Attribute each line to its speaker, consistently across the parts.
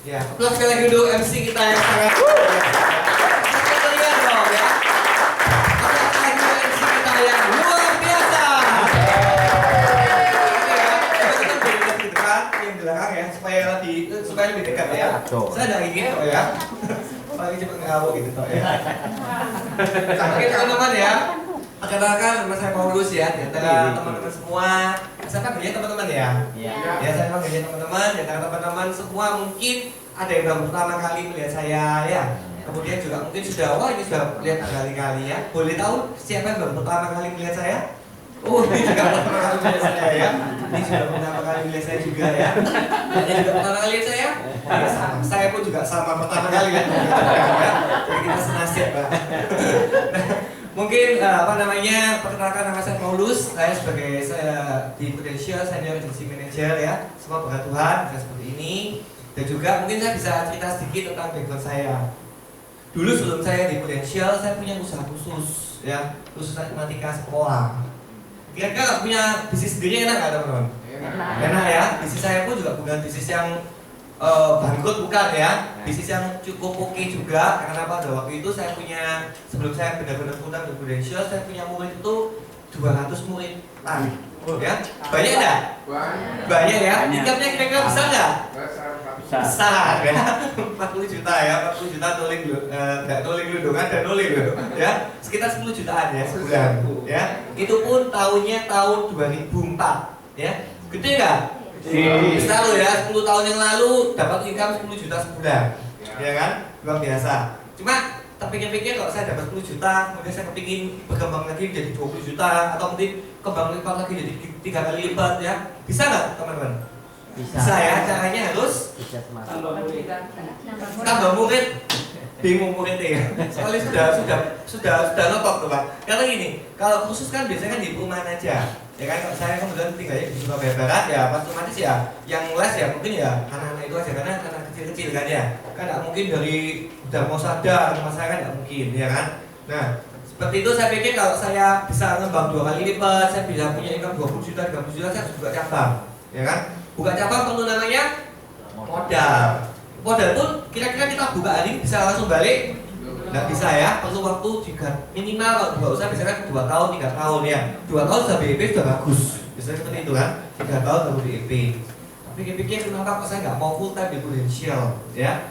Speaker 1: Ya, applause sekali lagi dulu MC kita yang sangat lihat dong ya. Applause lagi dulu MC kita yang luar biasa. Kita berikan gitu kan, yang belakang ya, supaya lebih dekat ya. Saya ada ingin kok ya. Paling cepat ngawuk gitu kok ya. Oke teman-teman ya. Perkenalkan nama saya Paulus ya, di antara teman-teman semua. Saya kan banyak teman-teman ya. Ya saya memang banyak teman-teman, di antara teman-teman semua mungkin ada yang baru pertama kali melihat saya ya. Kemudian juga mungkin sudah, wah ini sudah lihat berkali-kali ya. Boleh tahu siapa yang baru pertama kali melihat saya? Oh ini juga pertama kali melihat saya ya. Ini sudah pertama kali melihat saya juga ya. Ini juga pertama kali lihat saya. Ya, sama. Saya pun juga sama pertama kali lihat ya. Jadi kita senasib Pak. Mungkin perkenalkan nama saya Paulus. Saya sebagai di Prudential Senior Agency Manager ya. Semua berkat Tuhan bisa seperti ini. Dan juga mungkin saya bisa cerita sedikit tentang background saya. Dulu sebelum saya di Prudential, saya punya usaha khusus ya, khusus matematika sekolah. Kira-kira punya bisnis sendiri enak nggak teman-teman? Enak ya. Bisnis saya pun juga bukan bisnis yang bangkrut, bukan ya. Bisnis yang cukup oke juga. Karena pada waktu itu saya punya, sebelum saya benar-benar pulang di Prudential, saya punya murid itu 200 murid ya. Banyak nggak? Banyak ya. Income-nya kira-kira besar nggak? Besar ya. 40 juta ya. 40 juta nuling nggak nuling lundungan dan nuling ya. Sekitar 10 jutaan ya sebulan ya. Itu pun tahunnya tahun 2004 ya. Gede nggak? Besar loh ya, 10 tahun yang lalu dapat income 10 juta sebulan ya kan, luar biasa. Cuma terpikir-pikir kalau saya dapat 10 juta, kemudian saya kepingin berkembang lagi jadi 20 juta atau mungkin kembang lipat lagi jadi 3 kali lipat ya. Bisa nggak teman-teman? Bisa ya, caranya harus tambah murid. Bingung muridnya ya, soalnya sudah ngetok tuh Pak. Karena gini, kalau khusus kan biasanya kan di perumahan aja. Ya kan, kalau saya kemudian tinggalnya di Surabaya Barat ya, pas otomatis ya, yang les ya mungkin ya anak-anak itu aja karena anak kecil-kecil kan ya, kan nggak mungkin dari udah mau sadar rumah saya kan nggak mungkin ya kan. Nah seperti itu saya pikir kalau saya bisa ngembang 2 kali lipat, saya bisa punya income 20 juta, 30 juta, saya harus buka cabang, ya kan. Buka cabang perlu namanya modal. Modal pun kira-kira kita buka hari bisa langsung balik. Nggak bisa ya, perlu waktu juga minimal kalau buka usaha biasanya 2 tahun, 3 tahun ya. 2 tahun sudah BEP sudah bagus, biasanya seperti itu kan. 3 tahun baru BEP. Tapi pikir kenapa kok saya nggak mau full time di Prudential ya.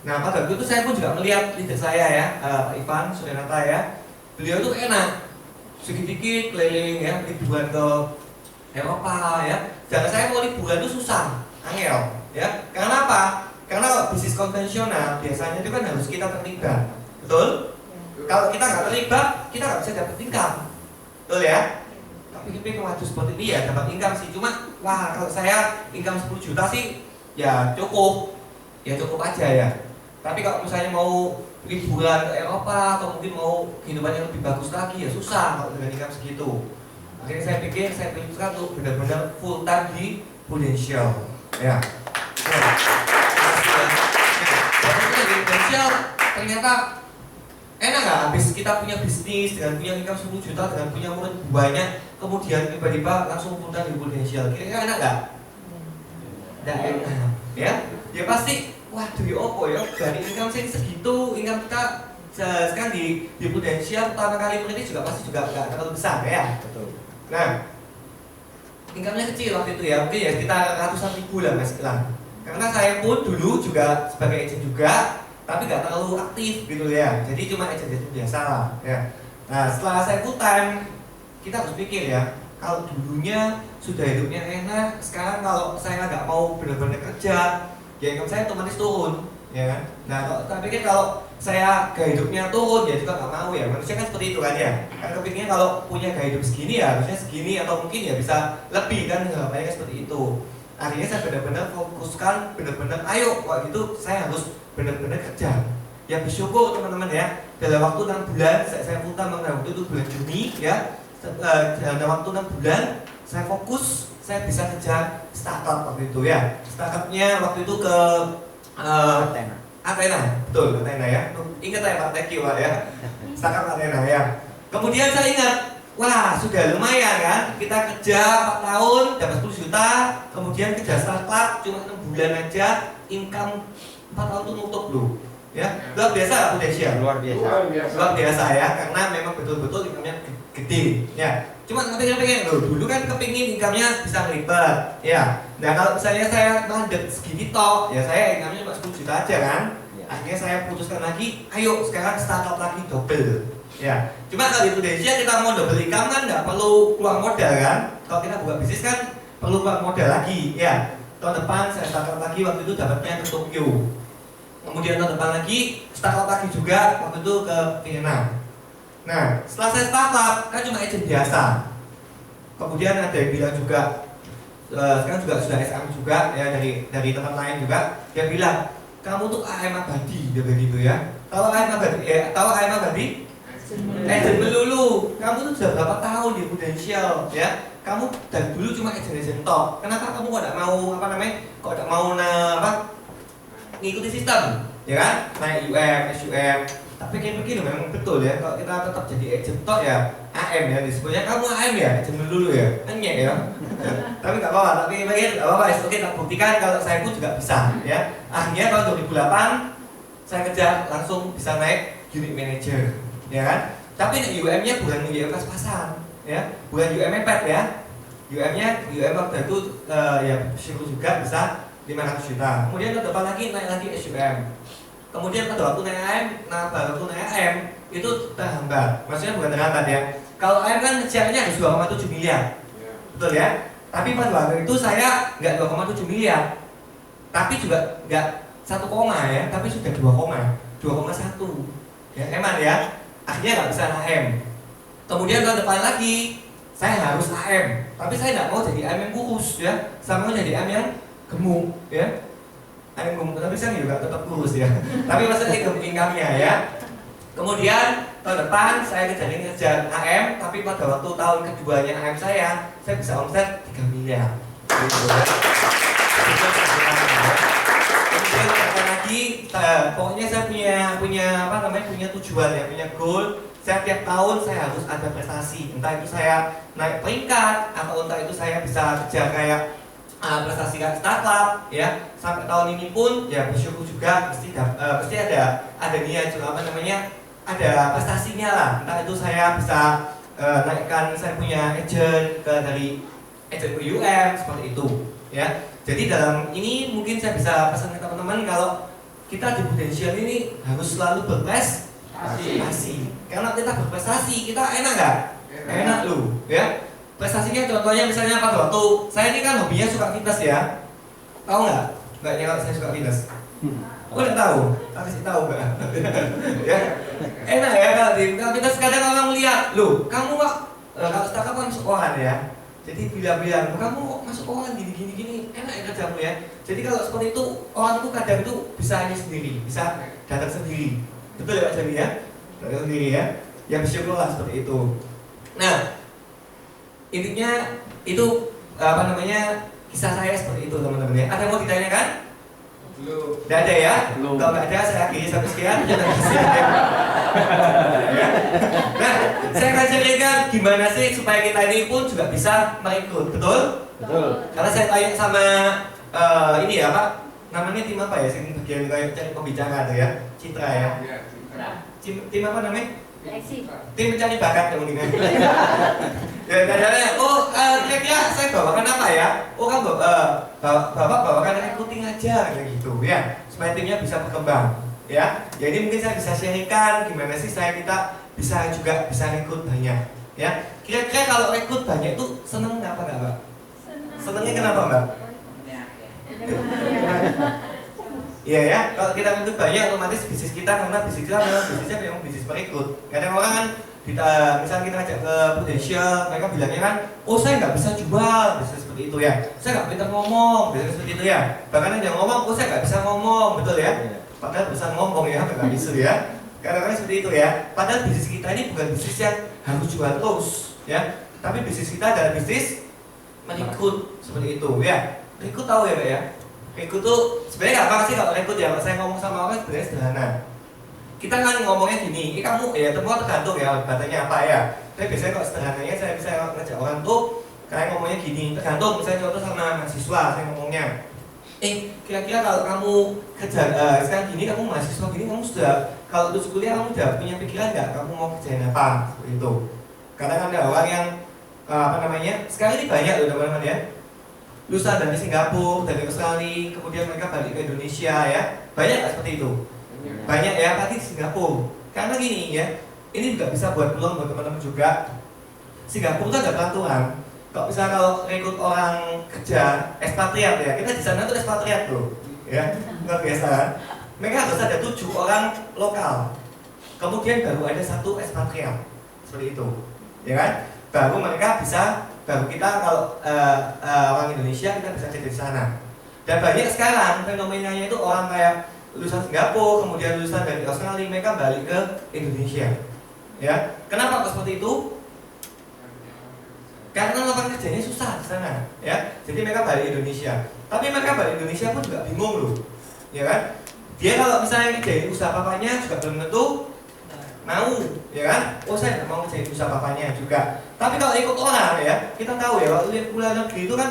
Speaker 1: Nah pada waktu itu saya pun juga melihat leader saya ya, Pak Ivan Surenata ya. Beliau tuh enak, sedikit keliling ya, liburan ke Eropa ya. Jangan saya mau liburan itu susah, angel ya. Karena apa? Karena kalau bisnis konvensional biasanya itu kan harus kita terlibat, betul? Kalau kita nggak terlibat, kita nggak bisa dapat income, betul ya? Tapi waduh seperti ini ya dapat income sih, cuma wah kalau saya income 10 juta sih ya cukup aja ya. Tapi kalau misalnya mau liburan ke Eropa atau mungkin mau kehidupan yang lebih bagus lagi ya susah kalau dengan income segitu. Akhirnya saya pikir saya pilihkan untuk benar-benar full time di Prudential ya. Ternyata enak nggak habis kita punya bisnis dengan punya income 10 juta dengan punya murid banyak kemudian tiba-tiba langsung putar di Prudential, kira-kira enak nggak? Nggak enak ya pasti waduh ya opo ya dari income saya segitu, income kita sekarang di Prudential pertama kali merintis juga pasti juga nggak terlalu besar ya. Betul. Nah income-nya kecil waktu itu ya, mungkin ya sekitar ratusan ribu lah mas lah. Karena saya pun dulu juga sebagai agent juga, tapi nggak terlalu aktif gitu ya. Jadi cuma agent biasa lah ya. Nah setelah saya full time, kita harus pikir ya, kalau dulunya sudah hidupnya enak, sekarang kalau saya nggak mau benar-benar kerja, ya income saya otomatis turun, ya kan? Nah kalau saya pikir kalau saya gaya hidupnya turun, ya juga nggak mau ya. Manusia kan seperti itu kan ya. Kan kepikirnya kalau punya gaya hidup segini ya harusnya segini atau mungkin ya bisa lebih kan, harapannya seperti itu. Akhirnya saya benar-benar fokuskan, benar-benar ayo waktu itu saya harus benar-benar kerja. Ya bersyukur teman-teman ya, dalam waktu 6 bulan saya full time waktu itu bulan Juni ya. Dalam waktu 6 bulan saya fokus, saya bisa kerja startup waktu itu ya. Startupnya waktu itu ke Athena, betul Athena ya. Ingat ya Pak, thank you Pak ya. Startup Athena ya. Kemudian saya ingat wah sudah lumayan kan, kita kerja 4 tahun dapat 10 juta, kemudian kerja startup cuma 6 bulan aja, income 4 tahun itu nutup loh. Ya, luar biasa potensial.
Speaker 2: Luar biasa.
Speaker 1: Luar biasa ya, karena memang betul-betul income-nya gede. Ya, cuma pengen loh, dulu kan kepingin income-nya bisa ngelibat. Ya, nah kalau misalnya saya mandek segini toh, ya saya income-nya cuma 10 juta aja kan. Akhirnya saya putuskan lagi, ayo sekarang startup lagi double. Ya, cuma kalau di Indonesia kita mau double income kan nggak perlu keluar modal kan. Kalau kita buka bisnis kan perlu keluar modal lagi. Ya, tahun depan saya startup lagi, waktu itu dapatnya ke Tokyo. Kemudian tahun depan lagi startup lagi juga, waktu itu ke Vietnam. Nah, setelah saya startup kan cuma agent biasa. Kemudian ada yang bilang juga, sekarang juga sudah SM juga ya dari tempat lain juga, dia bilang kamu tuh AM abadi, dia begitu ya. Tahu AM abadi? Tahu AM abadi? Agent melulu. Kamu tuh sudah berapa tahun di Prudential ya? Kamu dari dulu cuma agent top. Kenapa kamu kok tidak mau Kok tidak mau ngikuti sistem, ya kan? Naik UM, SUM. Tapi kayak begini memang betul ya. Kalau kita tetap jadi agent top ya AM ya. Disebutnya kamu AM ya, agent melulu ya. Enyek ya. Tapi nggak apa-apa. Tapi bagian nggak apa-apa. Oke, tak buktikan kalau saya pun juga bisa ya. Akhirnya tahun 2008 saya kerja langsung bisa naik unit manager. Ya kan? Tapi UM-nya bukan UM pas-pasan, ya, bukan UM mepet ya. UM-nya waktu itu ya syukur juga bisa 500 juta. Kemudian ke depan lagi naik lagi SUM. Kemudian pada waktu naik AM, pada waktu naik AM itu terhambat. Maksudnya bukan terhambat ya. Kalau AM kan ngejarnya harus 2,7 miliar, betul ya. Tapi pada waktu itu saya nggak 2,7 miliar, tapi juga nggak 1 koma ya, tapi sudah 2,1. Ya emang ya. Akhirnya nggak bisa AM. Kemudian tahun depan lagi saya harus AM, tapi saya nggak mau jadi AM yang kurus ya, sama mau jadi AM yang gemuk ya. AM gemuk tapi saya juga tetap kurus ya. Tapi maksudnya income-nya ya. Kemudian tahun depan saya kejar AM, tapi pada waktu tahun keduanya AM saya bisa omset 3 miliar. Gitu ya. Lagi, pokoknya saya punya tujuan ya, punya goal. Setiap tahun saya harus ada prestasi, entah itu saya naik peringkat atau entah itu saya bisa kerja kayak prestasi kayak startup ya. Sampai tahun ini pun ya bersyukur juga pasti ada niat ada prestasinya lah. Entah itu saya bisa naikkan saya punya agent dari agent ke UM seperti itu ya. Jadi dalam ini mungkin saya bisa pesan ke teman-teman kalau kita di Prudential ini harus selalu berprestasi. Karena kita berprestasi, kita enak nggak? Enak loh, ya. Prestasinya contohnya misalnya pada waktu saya ini kan hobinya suka fitness ya. Tahu nggak? Nggaknya kalau saya suka fitness. Udah tahu? Kasih tahu nggak? Ya. Enak ya kalau fitness kadang orang lihat, loh, kamu kok kalau startup kan sekolahan ya. Jadi bilang kamu kok masuk orang gini, enak ya kerjamu ya. Jadi kalau seperti itu orang itu kadang itu bisa hanya sendiri, bisa datang sendiri, betul ya Pak Jami ya, datang sendiri ya. Yang bersyukurlah seperti itu. Nah, intinya itu kisah saya seperti itu teman-teman ya. Ada yang mau ditanyakan? Belum. Tidak ada ya? Belum. Kalau nggak ada saya akhiri sampai sekian. Nah, saya akan ceritakan gimana sih supaya kita ini pun juga bisa merekrut, betul? Betul. Karena saya tanya sama ini ya Pak, namanya tim apa ya? Sini bagian kayak cari pembicara tuh ya, Citra ya. Tim apa namanya? Tim mencari bakat yang mungkin. Ya kadang-kadang, kira-kira saya bawakan apa ya? Oh kan bapak bawakan recruiting aja kayak gitu ya, supaya timnya bisa berkembang. Ya, jadi mungkin saya bisa sharingkan gimana sih kita bisa rekrut banyak. Ya, kira-kira kalau rekrut banyak itu seneng nggak Mbak? Senengnya kenapa Mbak? Iya ya, kalau kita rekrut banyak otomatis bisnis kita memang bisnisnya memang bisnis merekrut. Kadang orang kan misalnya kita ajak ke Prudential, mereka bilangnya kan, oh saya nggak bisa jual, bisa seperti itu ya. Saya nggak pintar ngomong, bisa seperti itu ya. Bahkan ada yang ngomong, oh saya nggak bisa ngomong, betul ya. Padahal bisa ngomong ya, nggak bisa ya. Kadang-kadang seperti itu ya. Padahal bisnis kita ini bukan bisnis yang harus jual terus, ya. Tapi bisnis kita adalah bisnis merekrut seperti itu, ya. Rekrut tahu ya, Pak ya. Rekrut tuh sebenarnya nggak apa sih kalau rekrut ya. Kalau saya ngomong sama orang sebenarnya sederhana. kita kan ngomongnya gini, ini kamu ya semua tergantung ya batanya apa ya. Tapi biasanya kalau sederhananya saya bisa ngajak orang tuh kayak ngomongnya gini, tergantung misalnya contoh sama mahasiswa saya ngomongnya. Kira-kira kalau kamu kerja sekarang gini, kamu mahasiswa gini, kamu sudah kalau lulus kuliah kamu sudah punya pikiran nggak kamu mau kerjain apa seperti itu? Karena kan ada orang yang sekarang ini banyak loh teman-teman ya, lulusan dari Singapura, dari Australia, kemudian mereka balik ke Indonesia ya, banyak nggak seperti itu? Banyak ya, pasti di Singapura. Karena gini ya, ini juga bisa buat peluang buat teman-teman juga. Singapura itu ada peraturan. Kalau rekrut orang kerja ekspatriat ya, kita di sana tuh ekspatriat tuh, ya luar biasa. Mereka harus ada 7 orang lokal, kemudian baru ada 1 ekspatriat, seperti itu, ya kan? Baru kita kalau orang Indonesia kita bisa jadi di sana. Dan banyak sekarang fenomenanya itu orang kayak lulusan Singapura, kemudian lulusan dari Australia, mereka balik ke Indonesia. Ya, kenapa kok seperti itu? Karena lapangan kerjanya susah di sana, ya. Jadi mereka balik Indonesia. Tapi mereka balik Indonesia pun juga bingung loh, ya kan? Dia kalau misalnya kerjain usaha papanya juga belum tentu mau, ya kan? Oh saya nggak mau kerjain usaha papanya juga. Tapi kalau ikut orang ya, kita tahu ya kalau kuliah negeri itu kan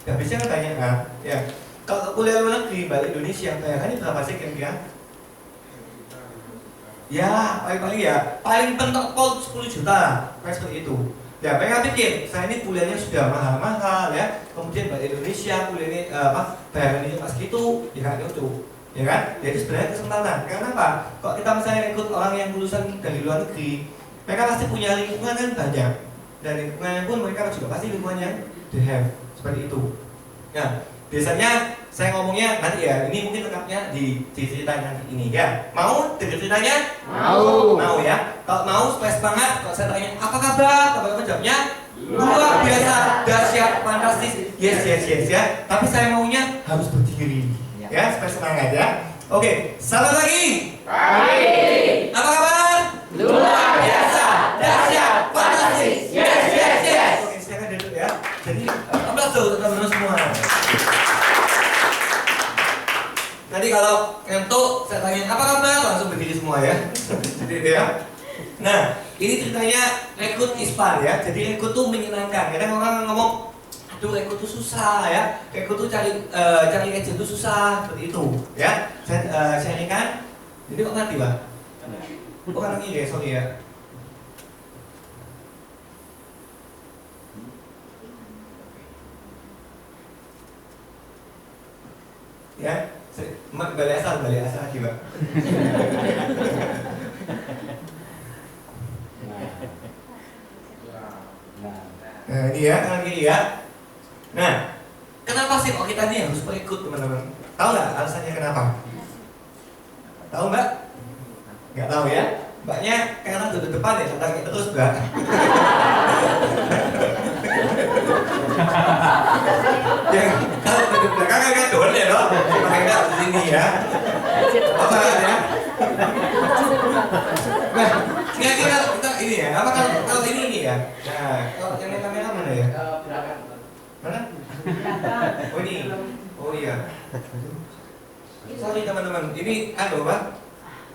Speaker 1: habisnya kan banyak kan, ya. Kalau kuliah luar negeri balik Indonesia, bayarannya berapa sih kira-kira? Ya paling pentok 10 juta, kayak seperti itu. Ya, mereka pikir, saya ini kuliahnya sudah mahal-mahal ya, kemudian balik Indonesia kuliahnya bayarannya pas gitu, ya kan itu, ya kan? Jadi sebenarnya kesempatan. Karena apa? Kok kita misalnya ikut orang yang lulusan dari luar negeri, mereka pasti punya lingkungan kan banyak, dan lingkungannya pun mereka juga pasti lingkungan yang they have, seperti itu. Nah, biasanya saya ngomongnya nanti ya, ini mungkin lengkapnya di cerita nanti ini ya. Mau dengar ceritanya? Mau ya. Kalau mau supaya semangat, kalau saya tanya apa kabar, teman-teman jawabnya luar biasa, dahsyat, fantastis, yes ya. Tapi saya maunya harus berdiri, ya supaya semangat ya. Oke, selamat pagi. Apa kabar? Luar biasa, dahsyat, fantastis, yes. Oke, silakan duduk ya. Jadi aplaus dulu teman-teman semua. Nanti kalau ngantuk saya tanya apa kabar, langsung berdiri semua ya. Jadi ya. Nah, ini ceritanya rekrut ISPAN ya. Jadi rekrut tuh menyenangkan. Kadang orang ngomong, aduh rekrut tuh susah ya. Rekrut tuh cari agent tuh susah seperti itu ya. Saya sharingkan. Jadi kok ngerti Pak? Oh kan ini ya, sorry ya. Ya. Balik asal lagi Pak. Nah ini ya. Nah, kenapa sih kok kita ini harus ikut teman-teman? Tahu nggak alasannya kenapa? Tahu Mbak? Nggak tahu ya? Mbaknya karena duduk depan ya, tanya terus Mbak. Ya, kalau duduk belakang kan doang ya dong. Makanya di sini ya. Apa ya? Nah, kira-kira kita ini ya. Apa kalau ini ya? Nah, kalau yang kamera mana ya? Mana? Oh ini. Oh iya. Sorry teman-teman. Ini Pak.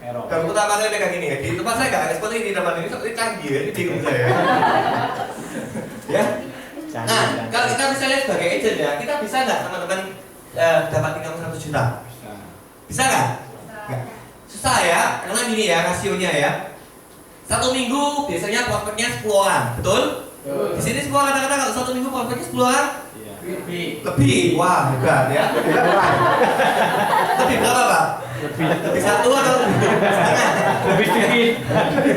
Speaker 1: Kalau pertama kali pegang ini ya. Di tempat saya nggak seperti ini teman-teman. Ini canggih ya. Ini bingung saya. Ya. Nah, kalau kita misalnya sebagai agent ya, kita bisa nggak teman-teman dapat income 100 juta? Bisa nggak? Susah ya, karena gini ya rasionya ya. 1 minggu biasanya prospeknya 10 orang, betul? Di sini semua kata-kata kalau 1 minggu prospeknya 10 orang? Lebih, wah hebat ya. Lebih berapa Pak? Lebih 1 atau lebih setengah?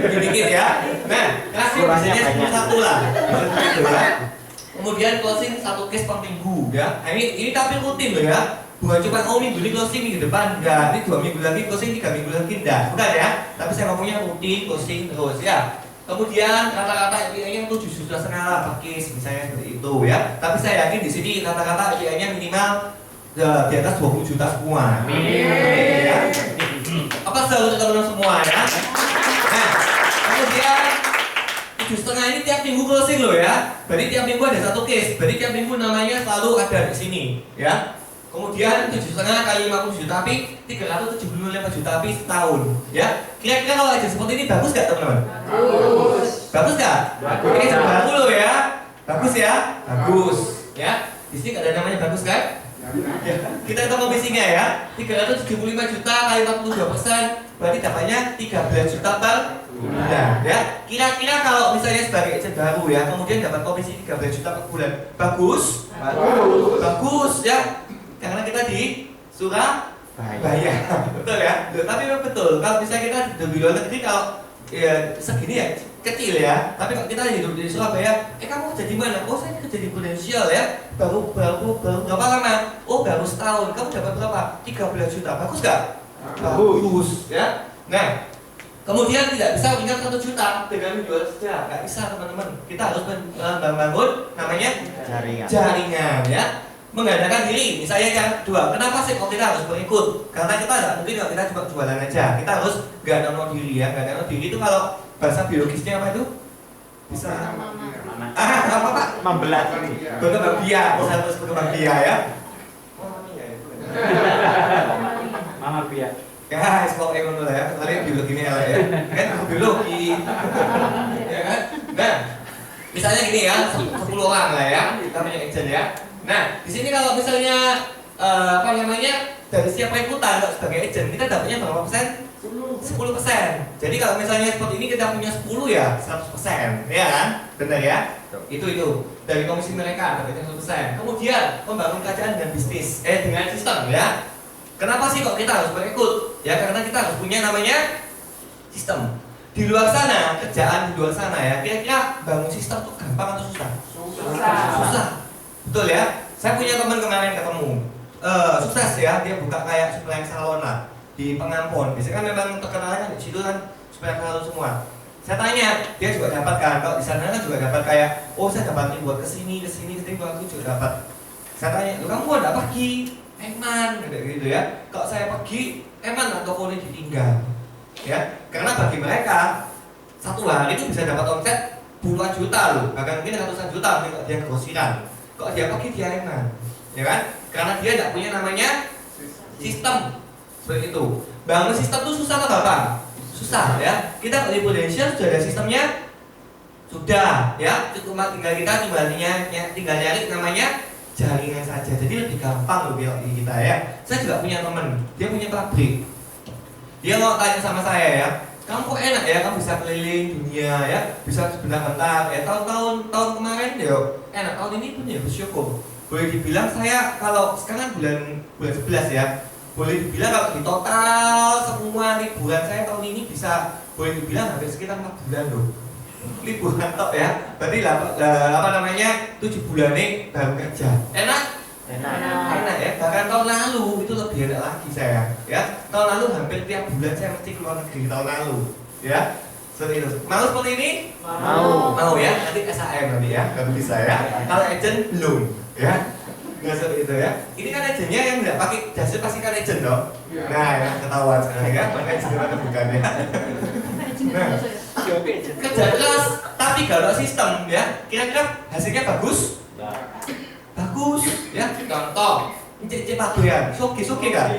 Speaker 1: Lebih dikit ya. Nah, rasio biasanya 10-1 lah. Kemudian closing 1 case per minggu ya. Nah, ini tapi rutin loh ya. Bukan cuma minggu ini closing, minggu depan enggak, ini 2 minggu lagi closing, 3 minggu lagi enggak, bukan ya. Tapi saya ngomongnya rutin closing terus ya. Kemudian rata-rata API-nya 7,5 juta per case misalnya seperti itu ya. Tapi saya yakin di sini rata-rata API-nya minimal di atas 20 juta semua. Ya. Apa selalu teman-teman semua ya. Nah, kemudian 7,5 ini tiap minggu closing loh ya. Berarti tiap minggu ada 1 case. Berarti tiap minggu namanya selalu ada di sini ya. kemudian 7,5 kali 50 juta pi 375 juta pi setahun, ya. Kira-kira kalau agent seperti ini bagus nggak teman-teman? Bagus nggak? Ini baru loh ya, bagus ya, bagus, ya. Di sini nggak ada namanya bagus kan? Ya. Kita hitung komisinya ya, 375 juta kali 42%, berarti dapatnya 13 juta per bulan, ya. Kira-kira kalau misalnya sebagai agent baru ya, kemudian dapat komisi 13 juta per bulan, bagus? Bagus, ya. Karena kita di Surabaya, betul ya. Tapi memang betul, kalau misalnya kita di luar negeri kalau ya segini ya kecil ya. Tapi kalau kita hidup di Surabaya, kamu kerja di mana? Oh saya kerja di Prudential ya. Baru berapa lama? Oh baru setahun. Kamu dapat berapa? 13 juta. Bagus gak? Bagus ya. Nah, kemudian tidak bisa mengingat 1 juta dengan menjual saja. Gak bisa teman-teman. Kita harus membangun namanya jaringan ya. Mengadakan diri, misalnya yang kedua, kenapa sih kok kita harus berikut? Karena kita nggak mungkin kalau kita cuma jualan aja, kita harus gandeng diri ya. Gandeng diri itu kalau bahasa biologisnya apa itu? Bisa apa Pak?
Speaker 2: Membelah.
Speaker 1: Berkembang biak, bisa terus berkembang biak ya.
Speaker 2: Mama biak.
Speaker 1: Guys, kok yang dulu ya, kalian biologi ini ya, kan aku biologi, ya kan? Nah, misalnya gini ya, 10 orang lah ya, kita punya agent ya. Nah, di sini kalau misalnya dari setiap ikutan sebagai agent kita dapatnya berapa persen? 10%. Jadi kalau misalnya seperti ini kita punya 10 ya 100%, ya kan? Benar ya? Itu dari komisi mereka dapatnya 100%. Kemudian membangun kerajaan dengan bisnis, dengan sistem ya. Kenapa sih kok kita harus berikut? Ya karena kita harus punya namanya sistem. Di luar sana, kerjaan di luar sana ya, kira-kira bangun sistem tuh gampang atau susah? Susah. Betul ya, saya punya teman kemarin ketemu, sukses ya, dia buka kayak supplying salon lah di Pengampun. Biasanya kan memang terkenalnya di situ kan supplying salon semua. Saya tanya, dia juga dapat kan? Kalau di sana kan juga dapat kayak, oh saya dapat ini buat kesini, buat aku juga dapat. Saya tanya, kamu ada pergi? Eman, gitu ya. Kalau saya pergi, eman atau boleh ditinggal? Ya, karena bagi mereka satu hari itu bisa dapat omset puluhan juta loh, bahkan mungkin ratusan juta kalau dia grosiran. Kok dia pergi dia enak, ya kan? Karena dia tidak punya namanya sistem seperti itu. Bangun sistem itu susah atau gampang? Susah ya. Kita di Prudential sudah ada sistemnya, sudah ya. Cuma tinggal nyari namanya jaringan saja. Jadi lebih gampang loh bagi kita ya. Saya juga punya teman, dia punya pabrik. Dia mau tanya sama saya ya, kamu kok enak ya, kamu bisa keliling dunia ya, bisa sebentar-bentar ya, tahun kemarin ya enak, tahun ini pun ya bersyukur. Boleh dibilang saya kalau sekarang bulan 11 ya, boleh dibilang kalau di total semua liburan saya tahun ini bisa boleh dibilang hampir sekitar 4 bulan loh. Liburan tok ya, berarti 7 bulan nih baru kerja. Enak ya, bahkan tahun lalu itu lebih enak lagi saya ya. Tahun lalu hampir tiap bulan saya mesti keluar negeri tahun lalu ya. Seperti itu. Mau seperti ini? Mau ya, nanti SAM nanti ya, baru bisa ya. Kalau agent belum ya. Nggak seperti itu ya. Ini kan agentnya yang nggak pakai jasa pasti kan agent dong. Nah ya, ketahuan sekarang ya, makanya agent bukan ya. Nah, kerja keras tapi gak ada sistem ya. Kira-kira hasilnya bagus? Bagus ya. Contoh cek padoyan, soge kan?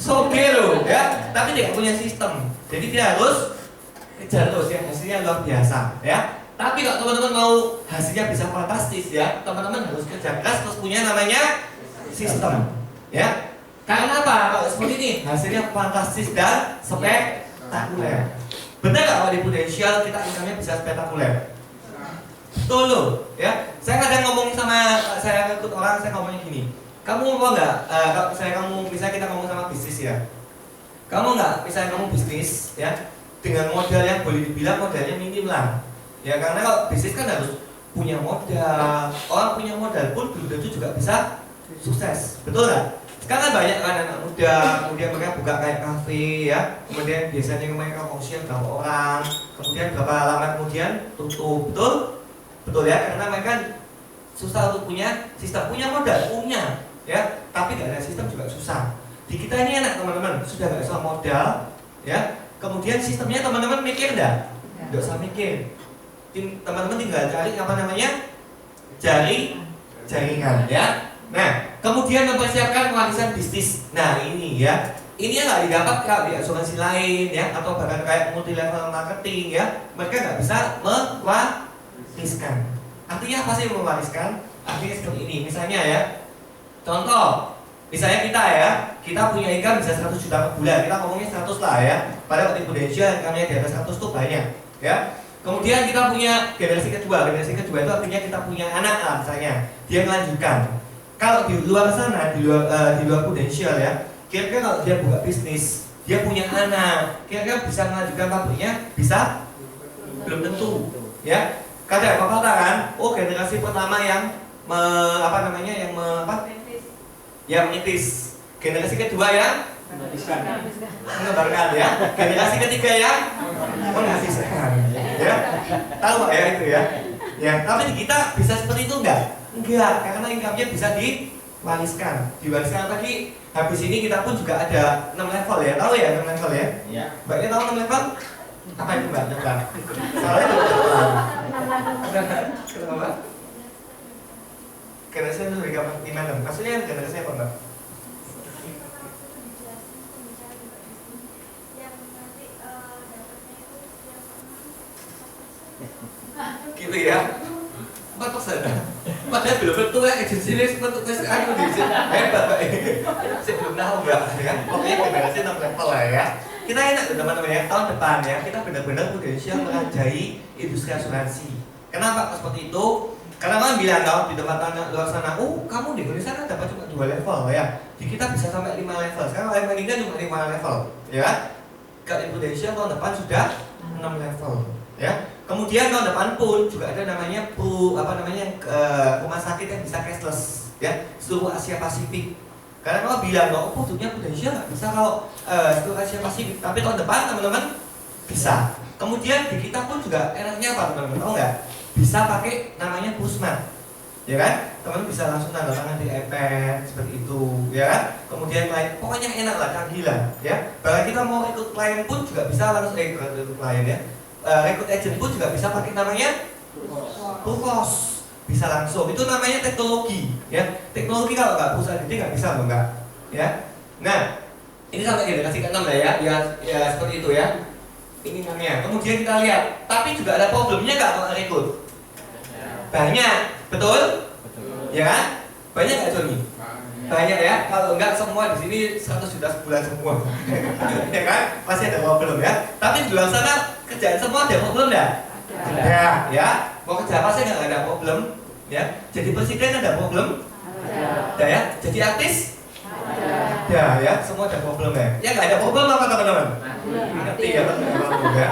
Speaker 1: Soge loh ya, tapi tidak punya sistem. Jadi dia harus kejar terus ya, hasilnya luar biasa ya. Tapi kalau teman-teman mau hasilnya bisa fantastis ya, teman-teman harus kerja keras terus punya namanya sistem ya. Karena apa? Kalau seperti ini hasilnya fantastis dan spektakuler. Benar nggak kalau di Prudential kita income-nya bisa spektakuler? Betul loh ya. Saya kadang ngomong sama saya ikut orang, saya ngomongnya gini, kamu mau nggak? Kalau misalnya kita ngomong sama bisnis ya, kamu nggak misalnya kamu bisnis ya dengan modal yang boleh dibilang modalnya minim lah ya, karena kalau bisnis kan harus punya modal. Orang punya modal pun belum tentu juga bisa sukses, betul nggak? Sekarang banyak kan anak muda, kemudian mereka buka kayak kafe ya, kemudian biasanya mereka auction berapa orang, kemudian berapa lama kemudian tutup, betul ya, karena mereka susah untuk punya sistem, punya modal, punya ya, tapi gak ada sistem juga susah. Di kita ini enak teman-teman, sudah gak usah modal ya, kemudian sistemnya teman-teman mikir enggak? Enggak usah mikir, teman-teman tinggal cari apa namanya jaringan ya. Nah Kemudian mempersiapkan warisan bisnis. Nah ini ya, ini yang nggak didapat kalau di asuransi lain ya, atau bahkan kayak multi level marketing ya, mereka nggak bisa mewariskan. Artinya apa sih mewariskan? Artinya seperti ini, misalnya ya, contoh, misalnya kita punya income bisa 100 juta per bulan, kita ngomongnya 100 lah ya. Pada waktu Prudential income-nya di atas 100 tuh banyak ya. Kemudian kita punya generasi kedua itu artinya kita punya anak lah misalnya, dia melanjutkan. Kalau di luar sana, di luar Prudential ya, kira-kira kalau dia buka bisnis, dia punya anak, kira-kira bisa melanjutkan pabriknya? Bisa? Belum tentu ya. Kadang apa kan? Oh generasi pertama yang menitis. Generasi kedua yang mengebarkan ya. Generasi ketiga yang menghasilkan ya. Tahu Pak ya itu ya. Ya, tapi di kita bisa seperti itu enggak? Enggak, karena income-nya bisa diwariskan. Diwariskan tadi habis ini kita pun juga ada 6 level ya. Tahu ya 6 level ya? Iya. Mbaknya tahu 6 level? Apa itu Mbak? Soalnya kenapa? Generasi itu dari gimana? Maksudnya generasi apa Mbak? Gitu ya? 4%. Padahal belum tentu ya agensi ini seperti anu di sini hebat Pak. Saya belum tahu Mbak ya. Pokoknya generasi 6 level lah ya. Kita enak teman-teman ya, tahun depan ya kita benar-benar Prudential merajai industri asuransi. Kenapa seperti itu? Karena kan bilang kalau di tempat luar sana, kamu di Indonesia kan dapat cuma 2 level ya. Di kita bisa sampai 5 level. Sekarang oleh Melinda cuma 5 level, ya. Kalau di Prudential tahun depan sudah 6 level, ya. Kemudian tahun depan pun juga ada namanya rumah sakit yang bisa cashless, ya, seluruh Asia Pasifik. Karena kalau bilang produknya Prudential nggak bisa kalau seluruh Asia Pasifik, tapi tahun depan teman-teman bisa. Kemudian di kita pun juga enaknya apa teman-teman tahu nggak? Bisa pakai namanya Pusmat, ya kan? Teman bisa langsung tanda tangan di iPad seperti itu, ya kan? Kemudian lain, pokoknya enak lah, canggih lah, ya. Bahkan kita mau ikut klien pun juga bisa langsung ikut klien ya. Rekrut agent pun juga bisa pakai namanya Pulkos, bisa langsung. Itu namanya teknologi, ya. Teknologi kalau nggak perusahaan gede nggak bisa loh, nggak, ya. Nah, ini sampai generasi ke-6 lah ya, seperti itu ya. Ini namanya. Kemudian kita lihat, tapi juga ada problemnya nggak kalau rekrut? Banyak, betul? Ya kan? Banyak nggak Joni? Banyak ya. Kalau enggak semua di sini 100 juta sebulan semua, ya kan? Pasti ada problem ya. Tapi di luar sana kerjaan semua ada problem nggak? Ada. Ya. Mau kerja apa sih nggak ada problem? Ya. Jadi presiden ada problem? Ada ya. Jadi artis? Ada ya. Semua ada problem ya. Ya nggak ada problem apa teman-teman? Ngerti ya teman-teman ya.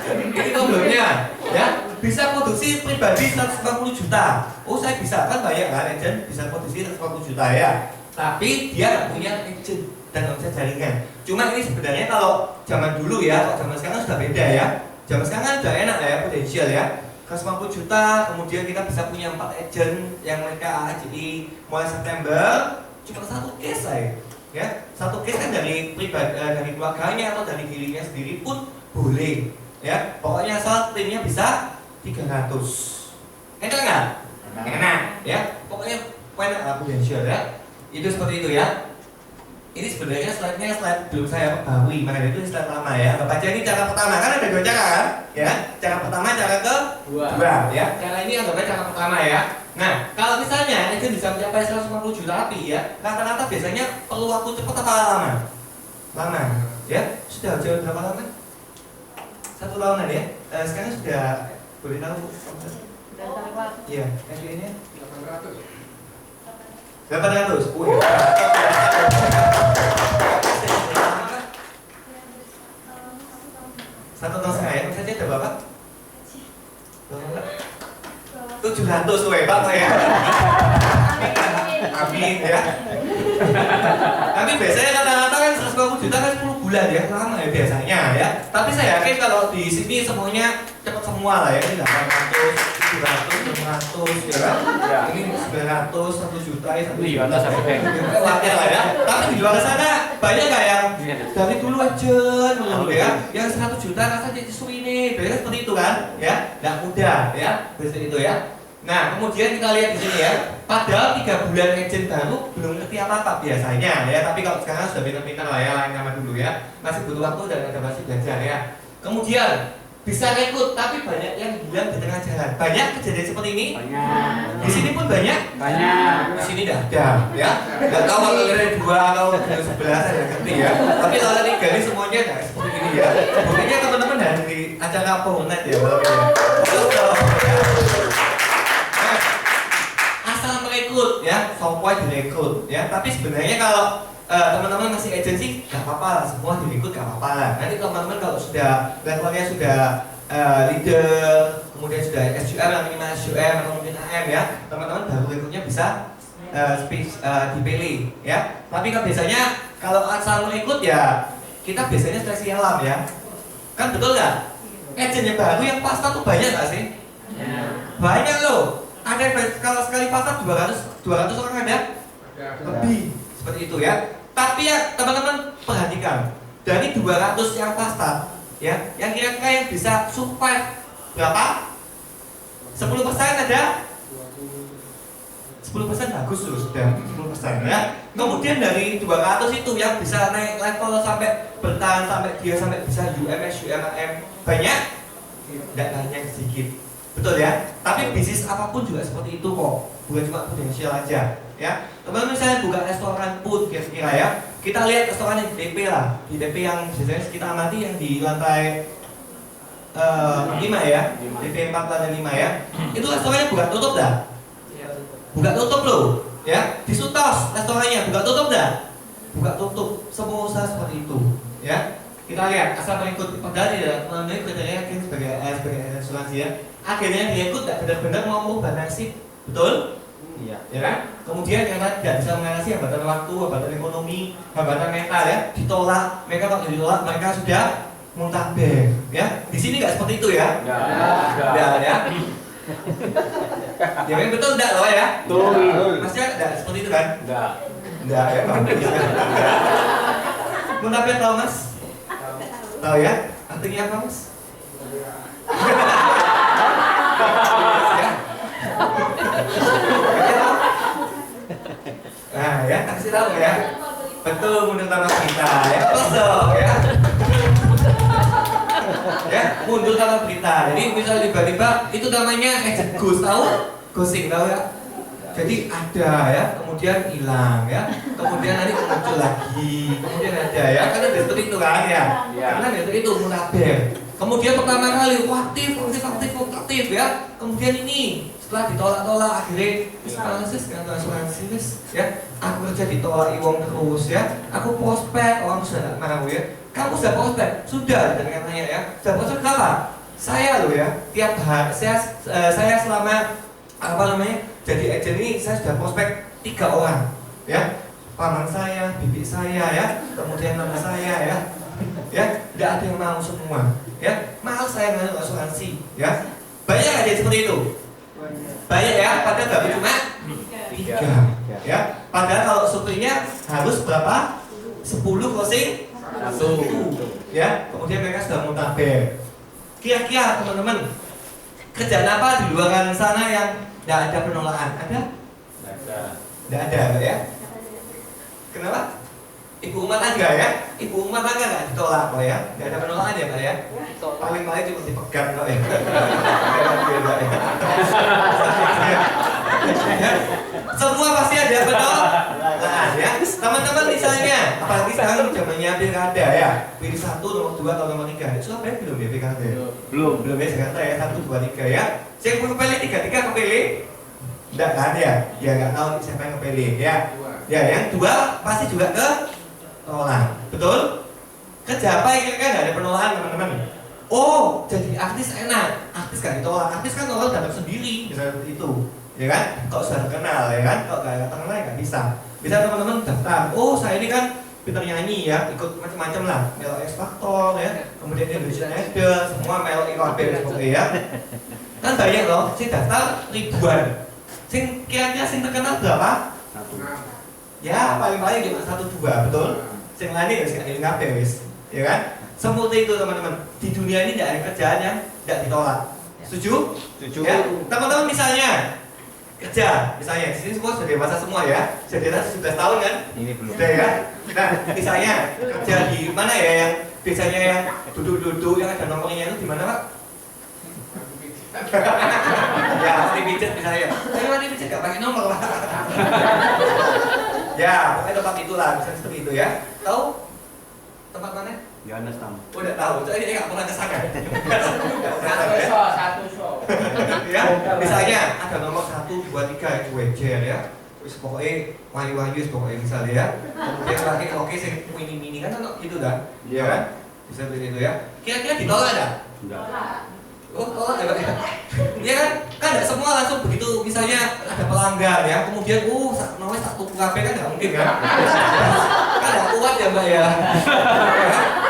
Speaker 1: Ini problemnya, ya. Bisa produksi pribadi 140 juta. Oh saya bisa kan banyak kan agent bisa produksi 140 juta ya. Tapi dia nggak punya agent dan nggak bisa jaringan. Cuma ini sebenarnya kalau zaman dulu ya, kalau zaman sekarang sudah beda ya. Zaman sekarang kan sudah enak lah ya Prudential ya. 150 juta, kemudian kita bisa punya 4 agent yang mereka jadi mulai September cuma 1 case saya. Ya, 1 case kan dari pribadi, dari keluarganya atau dari dirinya sendiri pun boleh. Ya, pokoknya asal timnya bisa 300. Enak nggak? Enak. Ya, pokoknya enak lah Prudential ya. Itu seperti itu ya. Ini sebenarnya slide belum saya perbarui, makanya itu slide lama ya. Bapak aja ini cara pertama, kan ada 2 cara kan? Ya, cara pertama, cara kedua ya. Cara ini anggapnya cara pertama ya. Nah, kalau misalnya itu bisa mencapai 150 juta lebih ya, rata-rata biasanya perlu waktu cepat apa lama? Lama ya. Sudah jauh berapa lama? 1 tahunan ya. Sekarang sudah boleh tahu? Iya, FDI-nya 800. Oh, ya. 1 tahun setengah ya, saja ada berapa? 700 tuh hebat ya. Amin ya. Tapi biasanya rata-rata kan 150 juta kan 10 bulan ya, lama ya biasanya ya. Tapi saya yakin kalau di sini semuanya cepat semua lah ya. Ini 800, 700, 600 ya kan. Ini 900, 1 juta ya, 1 juta sampai wajar lah ya. Tapi di luar sana banyak nggak yang dari dulu aja dulu ya, yang 100 juta rasa jadi ini, biasanya seperti itu kan ya, nggak mudah ya, seperti itu ya. Nah, kemudian kita lihat di sini ya. Padahal 3 bulan agent baru belum ngerti apa-apa biasanya ya. Tapi kalau sekarang sudah pintar-pintar lah ya, lain sama dulu ya. Masih butuh waktu dan adaptasi belajar ya. Kemudian bisa rekrut, tapi banyak yang hilang di tengah jalan. Banyak kejadian seperti ini.
Speaker 2: Banyak.
Speaker 1: Di sini pun banyak.
Speaker 2: Banyak.
Speaker 1: Di sini tidak ada ya. Nggak tahu kalau dari 2 atau dari 11 saya nggak ngerti ya. Tapi kalau dari 3 ini semuanya nggak seperti ini ya. Buktinya teman-teman dari acara Ponet ya. Terus kalau ya. Asal merekrut ya, software direkrut ya. Tapi sebenarnya kalau teman-teman masih agensi nggak apa-apa lah, semua direkrut nggak apa-apa lah. Nanti teman-teman kalau sudah levelnya sudah leader, kemudian sudah SUM yang minimal SUM atau mungkin AM ya, teman-teman baru rekrutnya bisa dipilih ya. Tapi kan biasanya kalau asal merekrut ya kita biasanya seleksi alam ya. Kan betul nggak? Agennya baru yang pasta tuh banyak nggak sih? Banyak loh. Ada yang kalau sekali pasar 200 orang ada? Lebih seperti itu ya. Tapi ya teman-teman perhatikan, dari 200 yang pasta ya, yang kira-kira yang bisa survive berapa? 10% ada? 10% bagus loh, sudah 10% ya. Kemudian dari 200 itu yang bisa naik level sampai bertahan sampai dia sampai bisa UMS, UMM banyak? Tidak banyak, sedikit. Betul ya? Tapi bisnis apapun juga seperti itu kok, bukan cuma potensial aja ya. Teman-teman misalnya buka restoran pun kira-kira ya, kita lihat restoran yang di DP lah, di DP yang biasanya kita amati yang di lantai 5 ya, DP 4 lantai 5 ya, itu restorannya buka tutup dah, buka tutup loh ya. Di Sutos restorannya buka tutup dah, buka tutup, semua usaha seperti itu ya. Kita lihat asal mengikut padahal tidak memenuhi kriteria sebagai asuransi ya. Akhirnya dia ikut tidak benar-benar mau merubah nasib, betul? Iya. Ya kan? Kemudian karena tidak bisa mengatasi hambatan waktu, hambatan ekonomi, hambatan mental ya, ditolak. Mereka kalau ditolak mereka sudah muntaber, ya. Di sini nggak seperti itu ya? Nggak ya. Ya memang betul enggak loh ya?
Speaker 2: Betul.
Speaker 1: Maksudnya enggak seperti itu kan?
Speaker 2: Enggak.
Speaker 1: Enggak ya. Muntaber tahu Mas? Tahu ya? Artinya apa Mas? Nah ya, kasih tahu ya. Betul, mundur tanpa berita ya. Kosong ya. Ya, mundur tanpa berita. Jadi misalnya tiba-tiba itu namanya ghost, tahu? Ghosting tahu ya? Jadi ada ya, kemudian hilang ya, kemudian nanti muncul lagi, kemudian ada ya, karena seperti itu kan ya, karena seperti itu muntaber. Kemudian pertama kali aktif ya, kemudian ini setelah ditolak-tolak akhirnya asuransi ya, aku kerja ditolak iwong terus ya, aku prospek orang sudah nggak mau ya, kamu sudah prospek sudah dengan tanya ya, sudah prospek berapa? Saya loh ya, tiap hari saya selama apa namanya jadi agent ini saya sudah prospek 3 orang ya, paman saya, bibi saya ya, kemudian nama saya ya, tidak ada yang mau semua ya, mahal saya nggak asuransi ya, banyak aja seperti itu, banyak ya, padahal baru cuma 3 ya, padahal kalau supirnya harus berapa? 10 closing 1 ya, kemudian mereka sudah muntaber. Kira-kira teman-teman kerjaan apa di luar sana yang tidak ada penolakan? Ada? Tidak ada ya? Kenapa? Ibu rumah tangga ya? Ibu rumah tangga nggak ditolak kok ya? Tidak ada penolakan ya Pak ya? Paling-paling cuma dipegang kok ya? Semua pasti ada penolakan ya? Teman-teman misalnya, apalagi sekarang zamannya pilkada ya, pilih 1, nomor 2 atau nomor 3. Surabaya belum ya pilkada? Belum ya Jakarta ya, 1, 2, 3 ya. Saya kepilih 3 kepilih? Enggak kan ya? Ya nggak tahu siapa yang kepilih ya. Ya yang 2 pasti juga ke tolak, betul? Kerja apa yang kira-kira nggak ada penolakan teman-teman? Oh, jadi artis enak, artis kan ditolak, artis kan orang datang sendiri, misalnya seperti itu, ya kan? Kalau sudah terkenal, ya kan? Kalau nggak terkenal ya nggak bisa. Bisa teman-teman daftar, oh saya ini kan pintar nyanyi ya, ikut macam-macam lah, Melo X Factor ya, kemudian Indonesian Idol, semua Melo IKB seperti ya. Kan banyak loh, sih daftar ribuan. Sing kira-kira sing terkenal berapa? 1. Ya paling-paling cuma 1, 2, betul? Sing lain ya sing IKB wis, ya kan? Seperti itu teman-teman. Di dunia ini tidak ada kerjaan yang tidak ditolak. Setuju?
Speaker 2: Setuju.
Speaker 1: Ya, teman-teman misalnya kerja, misalnya di sini semua sudah dewasa semua ya, sudah 17 tahun kan?
Speaker 2: Ini belum.
Speaker 1: Sudah ya. Nah, misalnya kerja di mana ya yang biasanya yang duduk-duduk yang ada nomornya itu di mana Pak? Ya, mati pijat misalnya. Tapi mati pijat nggak pakai nomor Pak. Ya, pokoknya tempat itulah, bisa seperti itu ya. Tahu tempat mana?
Speaker 2: Yohanes Tamu.
Speaker 1: Oh, udah tahu. Soalnya dia nggak pernah ke sana.
Speaker 3: Satu show.
Speaker 1: Ya, misalnya ada nomor 1, 2, 3 itu wajar ya. Terus pokoknya wayu-wayu pokoknya misalnya ya. Kemudian lagi oke sing mini-mini kan gitu kan? Iya kan? Bisa seperti itu ya. Kira-kira ditolak ada?
Speaker 2: Enggak.
Speaker 1: Oh, tolak ya Pak ya? Iya kan? Kan nggak semua langsung begitu misalnya ada pelanggan ya. Kemudian nomornya 1 kabeh kan nggak mungkin kan? Kan nggak kuat ya Mbak ya.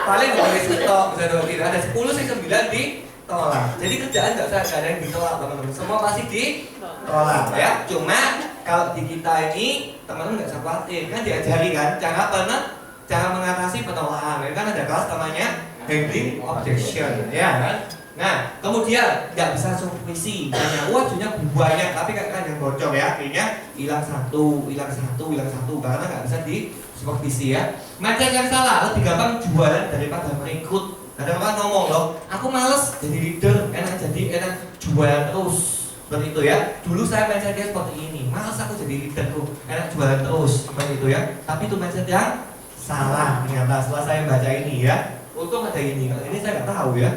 Speaker 1: Paling nggak boleh stok, bisa tidak ada 10 sih 9 ditolak. Jadi kerjaan nggak usah ada yang ditolak teman-teman. Semua pasti ditolak ya. Cuma kalau di kita ini teman-teman nggak usah khawatir kan diajari kan cara mengatasi penolakan. Kan ada kelas namanya handling objection ya kan. Nah, kemudian nggak bisa supervisi, hanya wajahnya banyak, tapi kan yang bocor ya, akhirnya hilang satu, karena nggak bisa di supervisi ya. Mindset yang salah, lebih gampang jualan daripada merekrut. Kadang orang ngomong loh, aku males jadi leader, enak jualan terus, seperti itu ya. Dulu saya mindsetnya seperti ini, males aku jadi leaderku, enak jualan terus, seperti itu ya. Tapi itu mindset yang salah, ternyata setelah saya baca ini ya. Untung ada ini, kalau ini saya nggak tahu ya.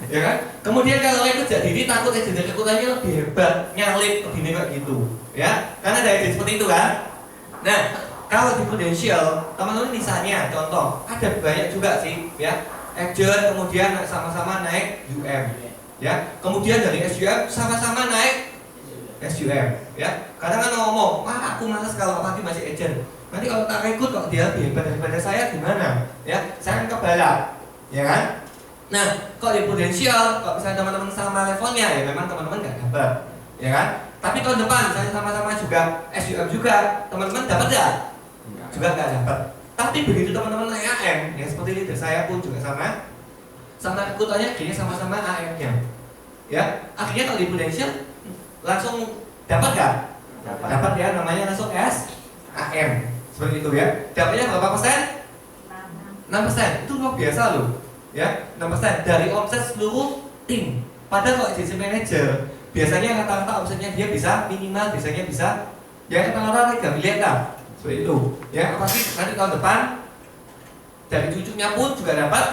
Speaker 1: Ya kan? Kemudian kalau ikut jadi diri takut agent rekrutannya lebih hebat, nyalip begini kayak gitu, ya? Karena ada agent seperti itu kan? Nah, kalau di Prudential, teman-teman misalnya contoh, ada banyak juga sih, ya. Agent kemudian sama-sama naik UM, ya. Kemudian dari SUM sama-sama naik SUM, ya. Kadang kan ngomong, wah aku malas kalau pagi masih agent. Nanti kalau tak rekrut kok dia lebih hebat daripada saya gimana? Ya, saya kan kebalap, ya kan? Nah, kalau di Prudential, kalau misalnya teman-teman sama levelnya, ya memang teman-teman nggak dapat, ya kan? Tapi tahun depan, misalnya sama-sama juga SUM juga, teman-teman dapat nggak? Juga nggak dapat. Tapi begitu teman-teman naik AM, ya seperti leader saya pun juga sama rekrutannya akhirnya sama-sama AM-nya, ya. Akhirnya kalau di Prudential langsung dapat nggak? Dapat ya, namanya langsung AM, seperti itu ya. Dapatnya berapa persen? 6%. Itu luar biasa loh. Ya, 6% dari omset seluruh tim. Padahal kalau jadi manager, biasanya rata-rata omsetnya dia bisa minimal, biasanya bisa ya rata-rata 3 miliar lah. Seperti itu. Ya, apalagi nanti tahun depan dari cucunya pun juga dapat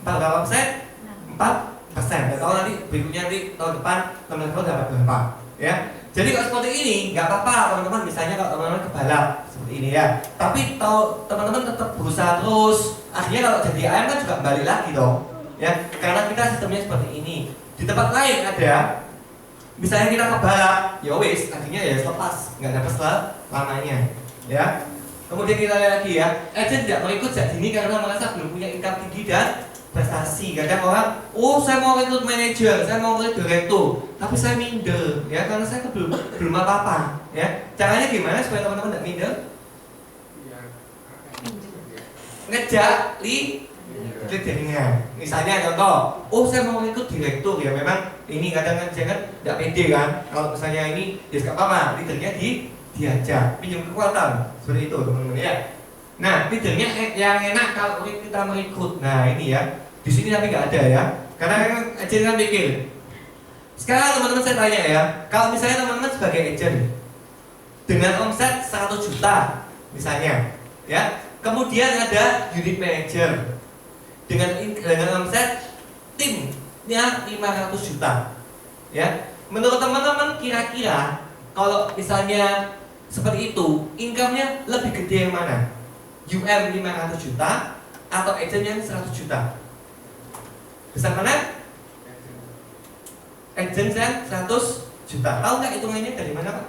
Speaker 1: 4%. 4%. Dan kalau nanti berikutnya nanti tahun depan teman-teman dapat berapa? Ya. Jadi kalau seperti ini nggak apa-apa teman-teman. Misalnya kalau teman-teman kebalap seperti ini ya. Tapi kalau teman-teman tetap berusaha terus, akhirnya kalau jadi AM kan juga kembali lagi dong. Ya, karena kita sistemnya seperti ini. Di tempat lain ada, misalnya kita kebalap, ya wis, akhirnya ya selepas, nggak dapat selamanya. Ya. Kemudian kita lihat lagi ya, agent tidak mau ikut saat ini karena merasa belum punya income tinggi dan prestasi. Kadang orang, oh saya mau rekrut manajer, saya mau rekrut direktur, tapi saya minder, ya karena saya belum apa-apa. Ya, caranya gimana supaya teman-teman tidak minder? Ngejak leadernya. Misalnya contoh, oh saya mau rekrut direktur, ya memang ini kadang jangan tidak pede kan. Kalau misalnya ini, ya nggak apa-apa, leadernya diajak, pinjam kekuatan, seperti itu teman-teman ya. Nah, leadernya yang enak kalau kita merekrut. Nah ini ya, di sini tapi nggak ada ya, karena kan agent kan mikir. Sekarang teman-teman saya tanya ya, kalau misalnya teman-teman sebagai agent dengan omset 100 juta misalnya, ya, kemudian ada unit manager dengan omset timnya 500 juta, ya. Menurut teman-teman kira-kira kalau misalnya seperti itu, income-nya lebih gede yang mana? UM 500 juta atau agent yang 100 juta? Besar mana? Agent yang 100 juta. Tahu nggak hitungannya dari mana Pak?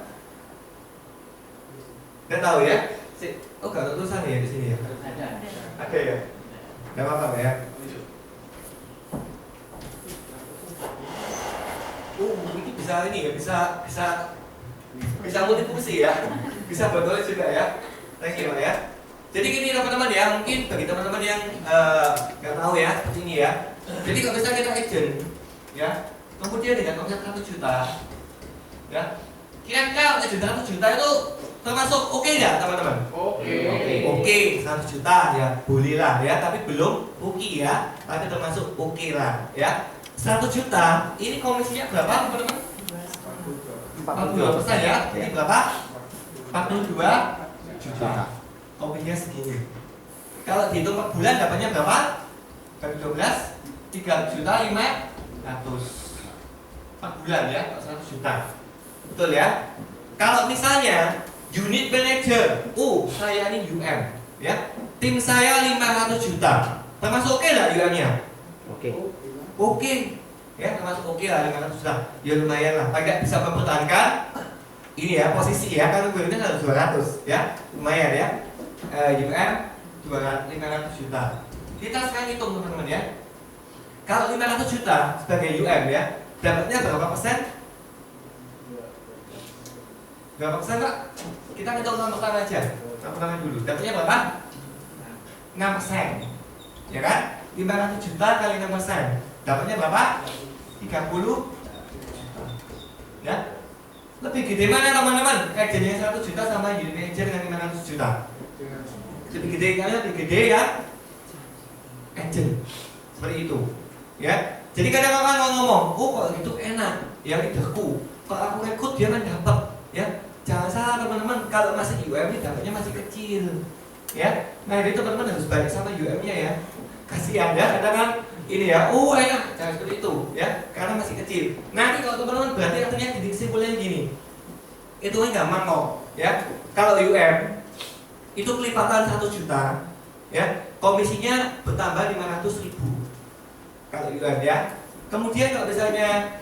Speaker 1: Nggak tahu ya? Oh nggak ada tulisan ya di sini ya? Ada ya? Nggak apa-apa ya? Ini bisa ini ya, bisa multifungsi ya, bisa buat juga ya. Thank you ya. Jadi gini teman-teman ya, mungkin bagi teman-teman yang nggak tahu ya seperti ini ya. Jadi kalau misalnya kita agent, ya kemudian dengan omset 1 juta, ya, kira-kira omset 1 juta itu termasuk oke nggak teman-teman? Oke, 100 juta ya boleh lah ya, tapi belum oke ya, tapi termasuk oke lah ya. 100 juta, ini komisinya berapa teman-teman? 42% ya, ini berapa? 42 juta. Komisinya segini. Kalau dihitung per bulan dapatnya berapa? Bagi 12, 3 juta 500 per bulan ya, 100 juta. Betul ya? Kalau misalnya unit manager, saya ini UM ya, tim saya 500 juta, termasuk oke nggak UM-nya? Oke ya, termasuk oke lah 500 juta. Ya lumayan lah, agak bisa mempertahankan ini ya posisi ya, karena gue ini harus 200 ya, lumayan ya. UM 500 juta. Kita sekarang hitung teman-teman ya. Kalau 500 juta sebagai UM ya, dapatnya berapa persen? Berapa persen Pak? Kita hitung nomor pertama aja. Nomor pertama dulu. Dapatnya berapa? 6%. Ya kan? 500 juta kali 6%. Dapatnya berapa? 30 juta. Ya. Lebih gede mana teman-teman? Kerjanya 100 juta sama unit manager dengan 500 juta. Lebih gede kan? Lebih gede ya? Agent. Seperti itu. Ya. Jadi kadang orang ngomong, kalau gitu enak. Ya lidahku. Kalau aku rekrut dia kan dapat. Ya. Jangan salah teman-teman, kalau masih UM ini dapatnya masih kecil. Ya. Nah, itu teman-teman harus balik sama UM-nya ya. Kasihan ya, kadang kan ini ya, enak, jangan seperti itu ya, karena masih kecil. Nanti kalau teman-teman berarti artinya jadi kesimpulannya gini. Itu kan gampang kok, ya. Kalau UM itu kelipatan 1 juta, ya, komisinya bertambah 500.000. Kalau UM ya. Kemudian kalau misalnya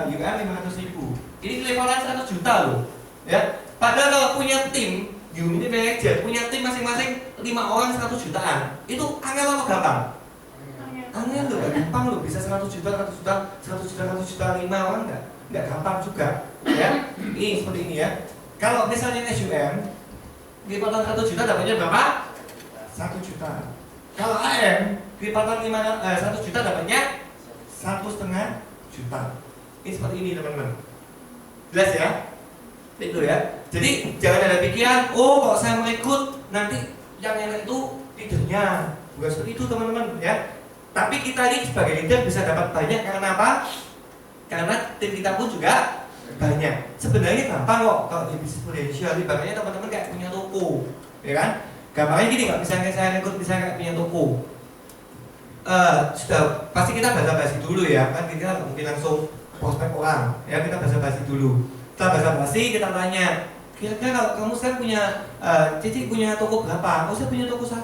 Speaker 1: UM 500.000, ini kelipatan 1 juta loh, ya. Padahal kalau punya tim, unit manager punya tim masing-masing 5 orang 100 jutaan, itu angel apa gampang? Angel loh, gampang loh, bisa 100 juta, 100 juta, 100 juta, 100 juta, 5 orang nggak gampang juga, ya. Ini seperti ini ya. Kalau misalnya SUM, kelipatan 1 juta dapatnya berapa? 1 juta. Kalau AM, kelipatan 1 juta dapatnya 1,5 juta. Ini seperti ini teman-teman. Jelas ya? Itu ya. Jadi jangan ada pikiran, kalau saya merekrut nanti yang enak itu leadernya. Bukan seperti itu teman-teman ya. Tapi kita ini sebagai leader bisa dapat banyak karena apa? Karena tim kita pun juga banyak. Sebenarnya gampang kok kalau di bisnis potensial. Ibaratnya teman-teman kayak punya toko, ya kan? Gampangnya gini, nggak misalnya saya rekrut misalnya kayak punya toko. Sudah pasti kita basa-basi dulu ya, kan kita mungkin langsung prospek orang, ya kita basa-basi dulu. Setelah basa-basi kita tanya, kira-kira kalau kamu sekarang punya Cici punya toko berapa? Saya punya toko 1,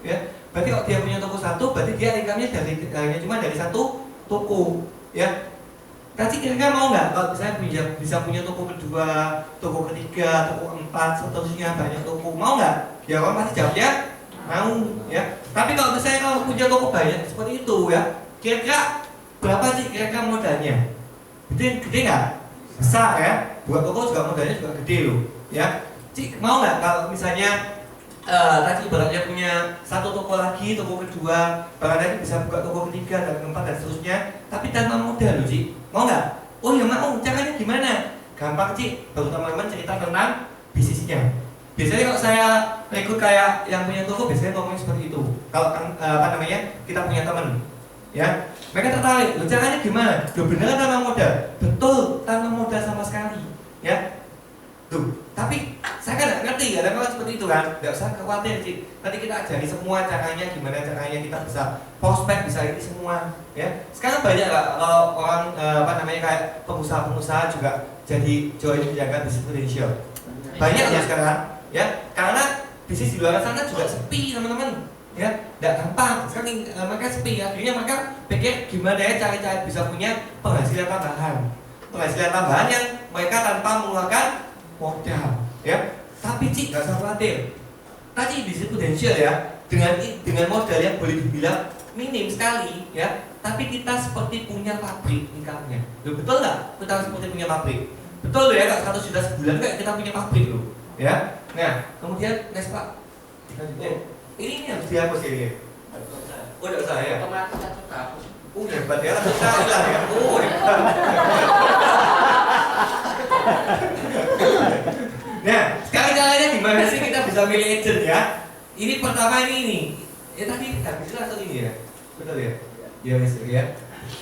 Speaker 1: ya. Berarti kalau dia punya toko 1, berarti dia income-nya cuma dari 1 toko, ya. Cici kira-kira mau nggak kalau misalnya bisa punya toko kedua, toko ketiga, toko 4, seterusnya banyak toko, mau nggak? Ya orang pasti jawabnya mau, ya. Tapi kalau misalnya kamu punya toko banyak seperti itu, ya, kira-kira berapa sih kira-kira modalnya? Gede nggak? Besar ya. Buat toko juga modalnya juga gede loh, ya. Cik mau nggak kalau misalnya tadi ibaratnya punya 1 toko lagi, toko kedua, bahkan lagi bisa buka toko ketiga dan keempat dan seterusnya, tapi tanpa modal loh, Cik. Mau nggak? Oh ya mau. Caranya gimana? Gampang, Cik. Baru teman-teman cerita tentang bisnisnya. Biasanya kalau saya rekrut kayak yang punya toko, biasanya ngomong seperti itu. Kalau kita punya teman, ya. Mereka tertarik, loh caranya gimana? Loh beneran tanpa modal? Betul, tanpa modal sama sekali, ya. Tuh, tapi saya kan nggak ngerti, kadang-kadang seperti itu kan. Nggak usah khawatir, Cik. Nanti kita ajari semua caranya, gimana caranya kita bisa prospek, bisa ini semua, ya. Sekarang banyak nggak kalau orang kayak pengusaha-pengusaha juga jadi join menjaga bisnis potensial. Banyak ya sekarang, ya. Karena bisnis di luar sana juga sepi, teman-teman. Ya, tidak gampang. Sekarang mereka sepi, akhirnya mereka pikir gimana ya cara bisa punya penghasilan tambahan. Penghasilan tambahan yang mereka tanpa mengeluarkan modal, ya. Tapi Cik, nggak usah khawatir. Tadi bisnis potensial ya, dengan modal yang boleh dibilang minim sekali, ya. Tapi kita seperti punya pabrik income-nya. Loh, betul nggak? Kita seperti punya pabrik. Betul loh ya, Kak, 1 juta sebulan kayak kita punya pabrik loh, ya. Nah, kemudian next Pak. Ini harus dihapus ini. Udah usah ya.
Speaker 3: Otomatis satu tahun.
Speaker 1: Hebat ya, langsung saya hilang ya. Hebat. Nah, sekarang caranya gimana sih kita bisa milih agent ya? Ini pertama ini. Tadi habis atau ini ya? Betul ya? Ya Mas ya.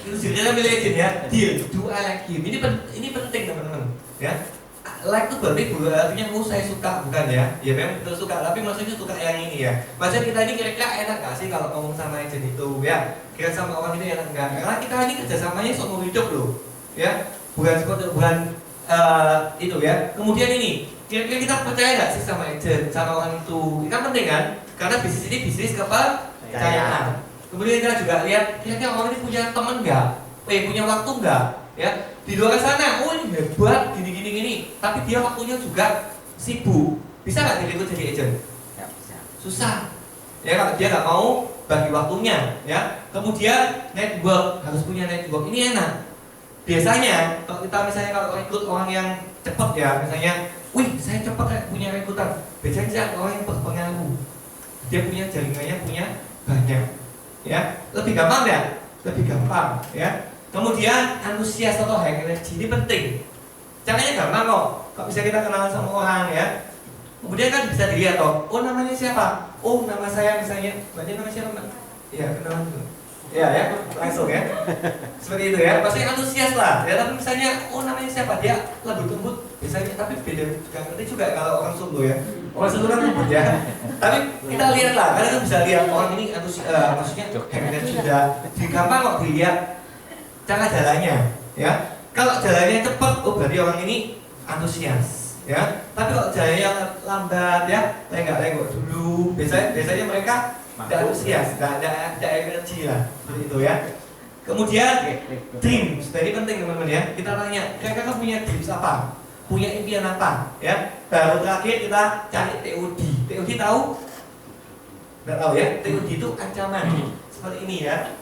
Speaker 1: Itu sebenarnya milih agent ya. Deal, do I like him. Ini penting teman-teman. Ya. Like itu berarti artinya saya suka bukan ya? Ya memang betul suka, tapi maksudnya suka yang ini ya. Maksudnya kita ini kira-kira enak gak sih kalau ngomong sama agent itu ya? Kira sama orang itu enak enggak? Karena kita ini kerjasamanya seumur hidup loh. Ya. Bukan itu ya. Kemudian ini, kira-kira kita percaya nggak sih sama agent, sama orang itu? Ini kan penting kan? Karena bisnis ini bisnis kepercayaan. Kemudian kita juga lihat, kira-kira orang ini punya teman nggak? Punya waktu nggak? Ya, di luar sana, oh ini hebat, gini. Tapi dia waktunya juga sibuk. Bisa nggak direkrut jadi agent?
Speaker 2: Ya, bisa.
Speaker 1: Susah. Ya kalau dia nggak mau bagi waktunya, ya. Kemudian network, harus punya network. Ini enak. Biasanya kalau kita misalnya kalau rekrut orang yang cepat ya, misalnya, wih saya cepat punya rekrutan. Biasanya orang yang berpengaruh, dia punya jaringannya punya banyak, ya lebih gampang ya, lebih gampang ya. Kemudian antusias atau high energy ini penting. Caranya gampang kok. Kalau bisa kita kenalan sama orang ya. Kemudian kan bisa dilihat toh, oh namanya siapa? Oh nama saya misalnya, berarti nama siapa Mbak? Iya kenalan dulu. Ya, langsung ya. Seperti itu ya. Pasti antusias lah. Ya, tapi misalnya, oh namanya siapa? Dia lembut lembut. Biasanya, tapi beda. Gak ngerti juga kalau orang Solo ya. Orang Solo kan lembut ya. Tapi kita lihat lah. Karena kita bisa lihat orang ini antusias. Maksudnya, hebat sudah. Gampang kok dilihat cara jalannya. Ya. Kalau jalannya cepat, oh berarti orang ini antusias. Ya. Tapi kalau jalannya lambat ya, lenggak dulu. Biasanya mereka tidak antusias, tidak energi lah, seperti itu ya. Kemudian dreams, jadi penting teman-teman ya. Kita tanya, kira-kira punya dreams apa? Punya impian apa? Ya. Baru terakhir kita cari TOD. TOD tahu? Tidak tahu ya. TOD itu ancaman, seperti ini ya.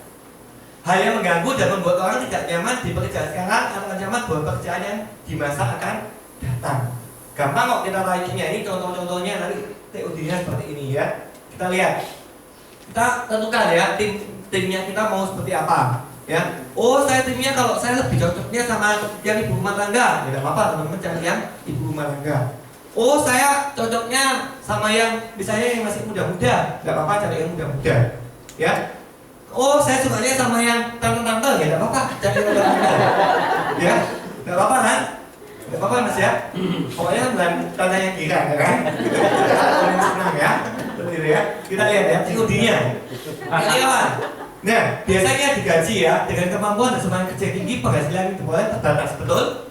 Speaker 1: Hal yang mengganggu dan membuat orang tidak nyaman di pekerjaan sekarang atau ancaman buat pekerjaan yang di masa akan datang. Gampang kok kita tahunya, ini contoh-contohnya nanti TOD-nya seperti ini ya. Kita lihat. Kita tentukan ya timnya kita mau seperti apa ya. Oh saya timnya kalau saya lebih cocoknya sama yang ibu rumah tangga, ya tidak apa-apa teman-teman cari yang ibu rumah tangga. Oh saya cocoknya sama yang misalnya yang masih muda-muda, tidak apa-apa cari yang muda-muda ya. Oh saya sukanya sama yang tante-tante, ya tidak apa-apa cari yang muda-muda ya, tidak apa-apa kan? Tidak apa-apa mas ya. Pokoknya bukan tante yang kira kan? Orang senang ya. Ya. Kita lihat ya, TOD-nya. Karyawan. Nah, biasanya digaji ya dengan kemampuan dan semangat kerja tinggi, penghasilan itu boleh terbatas, betul?